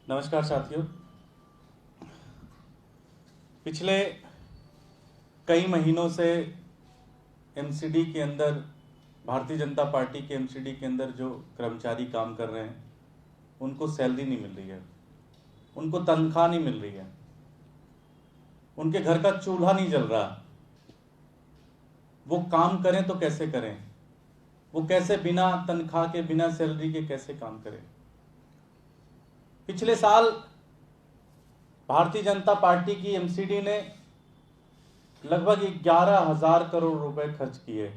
नमस्कार साथियों। पिछले कई महीनों से एमसीडी के अंदर, भारतीय जनता पार्टी के एमसीडी के अंदर जो कर्मचारी काम कर रहे हैं उनको सैलरी नहीं मिल रही है, उनको तनख्वाह नहीं मिल रही है, उनके घर का चूल्हा नहीं जल रहा। वो काम करें तो कैसे करें, वो कैसे बिना तनख्वाह के, बिना सैलरी के कैसे काम करें। पिछले साल भारतीय जनता पार्टी की एमसीडी ने लगभग 11,000 करोड़ रुपए खर्च किए,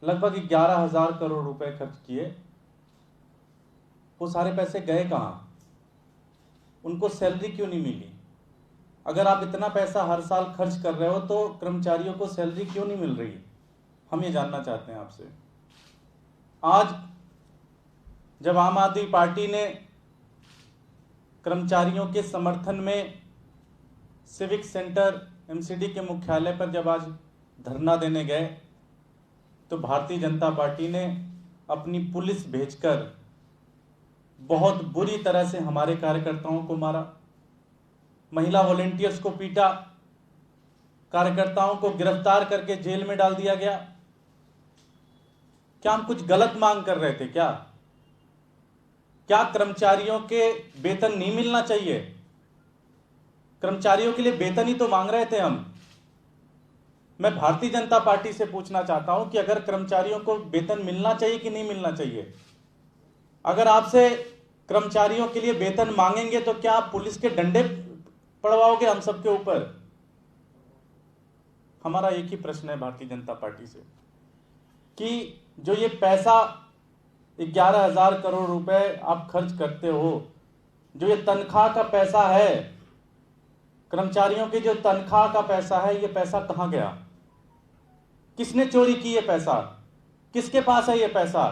लगभग 11,000 करोड़ रुपए खर्च किए। वो सारे पैसे गए कहां? उनको सैलरी क्यों नहीं मिली? अगर आप इतना पैसा हर साल खर्च कर रहे हो तो कर्मचारियों को सैलरी क्यों नहीं मिल रही? हम ये जानना चाहते हैं आपसे। आज जब आम आदमी पार्टी ने कर्मचारियों के समर्थन में सिविक सेंटर एमसीडी के मुख्यालय पर जब आज धरना देने गए तो भारतीय जनता पार्टी ने अपनी पुलिस भेजकर बहुत बुरी तरह से हमारे कार्यकर्ताओं को मारा, महिला वॉलेंटियर्स को पीटा, कार्यकर्ताओं को गिरफ्तार करके जेल में डाल दिया गया। क्या हम कुछ गलत मांग कर रहे थे? क्या कर्मचारियों के वेतन नहीं मिलना चाहिए? कर्मचारियों के लिए वेतन ही तो मांग रहे थे हम। मैं भारतीय जनता पार्टी से पूछना चाहता हूं कि अगर कर्मचारियों को वेतन मिलना चाहिए कि नहीं मिलना चाहिए? अगर आपसे कर्मचारियों के लिए वेतन मांगेंगे तो क्या आप पुलिस के डंडे पड़वाओगे हम सबके ऊपर? हमारा एक ही प्रश्न है भारतीय जनता पार्टी से कि जो ये पैसा 11,000 करोड़ रुपए आप खर्च करते हो, जो ये तनख्वाह का पैसा है, कर्मचारियों की जो तनख्वाह का पैसा है, ये पैसा कहां गया? किसने चोरी की ये पैसा? किसके पास है ये पैसा?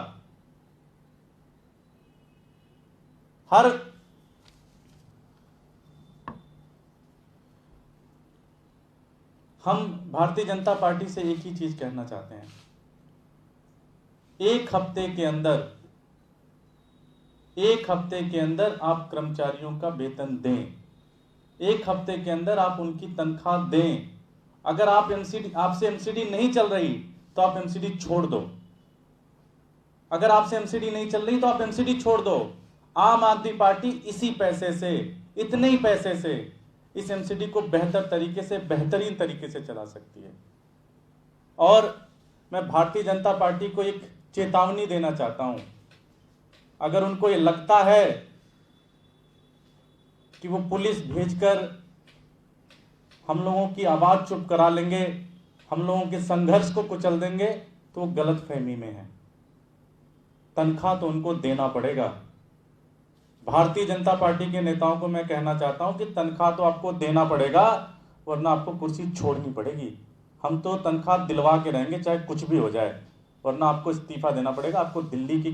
हम भारतीय जनता पार्टी से एक ही चीज कहना चाहते हैं, एक हफ्ते के अंदर आप कर्मचारियों का वेतन दें, एक हफ्ते के अंदर आप उनकी तनख्वाह दें। अगर आपसे एमसीडी नहीं चल रही तो आप एमसीडी छोड़ दो। अगर आपसे एमसीडी नहीं चल रही तो आप एमसीडी छोड़ दो। आम आदमी पार्टी इसी पैसे से, इतने ही पैसे से इस एमसीडी को बेहतर तरीके से, बेहतरीन तरीके से चला सकती है। और मैं भारतीय जनता पार्टी को एक चेतावनी देना चाहता हूं। अगर उनको ये लगता है कि वो पुलिस भेजकर हम लोगों की आवाज चुप करा लेंगे, हम लोगों के संघर्ष को कुचल देंगे, तो वो गलतफहमी में है। तनख्वाह तो उनको देना पड़ेगा। भारतीय जनता पार्टी के नेताओं को मैं कहना चाहता हूं कि तनख्वाह तो आपको देना पड़ेगा, वरना आपको कुर्सी छोड़नी पड़ेगी। हम तो तनख्वाह दिलवा के रहेंगे चाहे कुछ भी हो जाए, वरना आपको इस्तीफा देना पड़ेगा। आपको दिल्ली की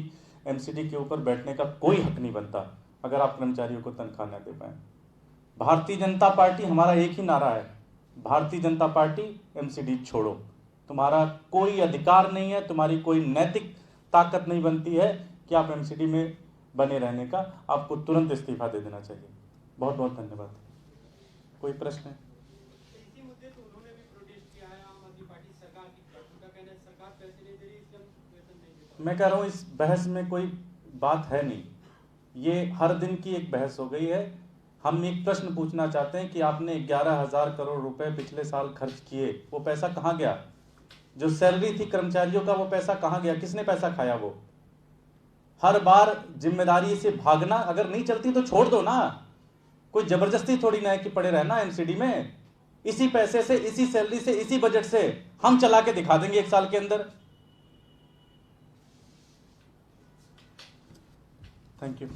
एमसीडी के ऊपर बैठने का कोई हक नहीं बनता अगर आप कर्मचारियों को तनख्वाह न दे पाए। भारतीय जनता पार्टी, हमारा एक ही नारा है, भारतीय जनता पार्टी एमसीडी छोड़ो। तुम्हारा कोई अधिकार नहीं है, तुम्हारी कोई नैतिक ताकत नहीं बनती है कि आप एमसीडी में बने रहने का। आपको तुरंत इस्तीफा दे देना चाहिए। बहुत बहुत धन्यवाद। कोई प्रश्न है? मैं कह रहा हूं इस बहस में कोई बात है नहीं, ये हर दिन की एक बहस हो गई है। हम एक प्रश्न पूछना चाहते हैं कि आपने 11,000 करोड़ रुपए पिछले साल खर्च किए, वो पैसा कहां गया? जो सैलरी थी कर्मचारियों का, वो पैसा कहां गया? किसने पैसा खाया? वो हर बार जिम्मेदारी से भागना, अगर नहीं चलती तो छोड़ दो ना। कोई जबरदस्ती थोड़ी ना है कि पड़े रहना एमसीडी में। इसी पैसे से, इसी सैलरी से, इसी बजट से हम चला के दिखा देंगे 1 साल के अंदर। Thank you.